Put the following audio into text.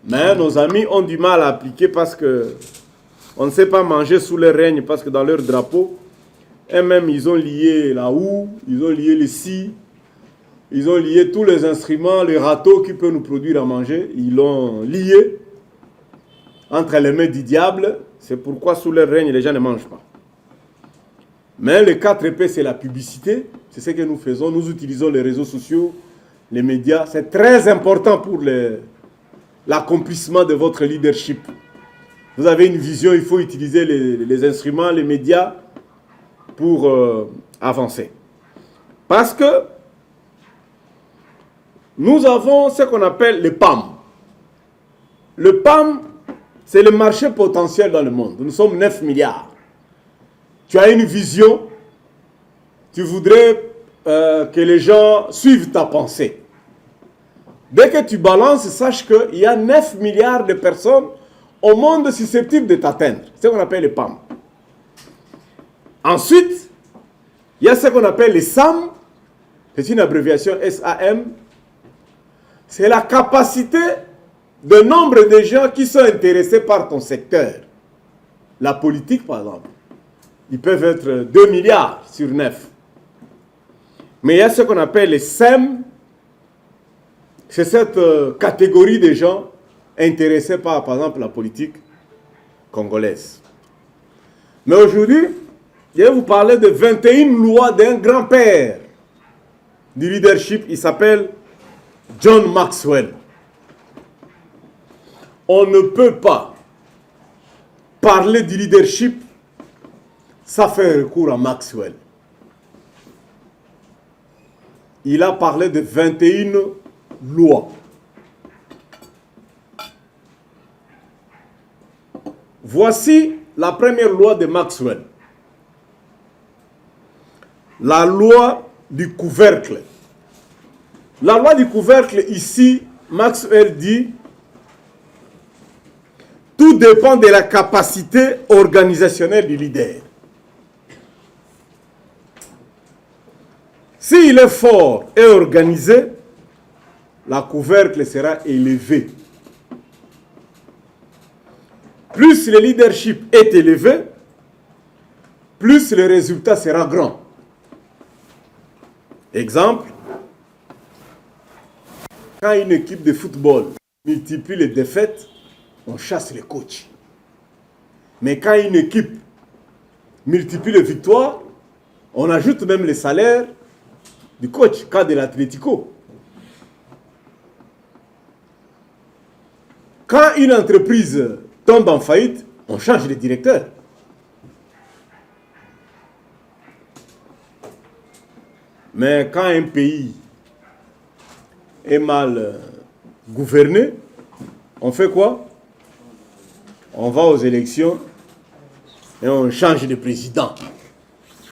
Mais nos amis ont du mal à appliquer parce que on ne sait pas manger sous leur règne, parce que dans leur drapeau, eux-mêmes, ils ont lié la houe, ils ont lié les scies, ils ont lié tous les instruments, les râteaux qui peuvent nous produire à manger, ils l'ont lié entre les mains du diable. C'est pourquoi sous leur règne, les gens ne mangent pas. Mais le 4P, c'est la publicité. C'est ce que nous faisons. Nous utilisons les réseaux sociaux, les médias. C'est très important pour l'accomplissement de votre leadership. Vous avez une vision, il faut utiliser les instruments, les médias pour avancer. Parce que nous avons ce qu'on appelle le PAM. Le PAM, c'est le marché potentiel dans le monde. Nous sommes 9 milliards. Tu as une vision, tu voudrais que les gens suivent ta pensée. Dès que tu balances, sache qu'il y a 9 milliards de personnes au monde susceptibles de t'atteindre. C'est ce qu'on appelle le PAM. Ensuite, il y a ce qu'on appelle les SAM. C'est une abréviation SAM. C'est la capacité de nombre de gens qui sont intéressés par ton secteur. La politique, par exemple. Ils peuvent être 2 milliards sur 9. Mais il y a ce qu'on appelle les SEM. C'est cette catégorie de gens intéressés par exemple, la politique congolaise. Mais aujourd'hui, je vais vous parler de 21 lois d'un grand-père du leadership. Il s'appelle John Maxwell. On ne peut pas parler du leadership sans faire recours à Maxwell. Il a parlé de 21 lois. Voici la première loi de Maxwell. La loi du couvercle. La loi du couvercle, ici, Maxwell dit, tout dépend de la capacité organisationnelle du leader. S'il est fort et organisé, la couvercle sera élevée. Plus le leadership est élevé, plus le résultat sera grand. Exemple, quand une équipe de football multiplie les défaites, on chasse les coachs. Mais quand une équipe multiplie les victoires, on ajoute même les salaires du coach, cas de l'Atlético. Quand une entreprise tombe en faillite, on change de directeur. Mais quand un pays est mal gouverné, on fait quoi? On va aux élections et on change de président.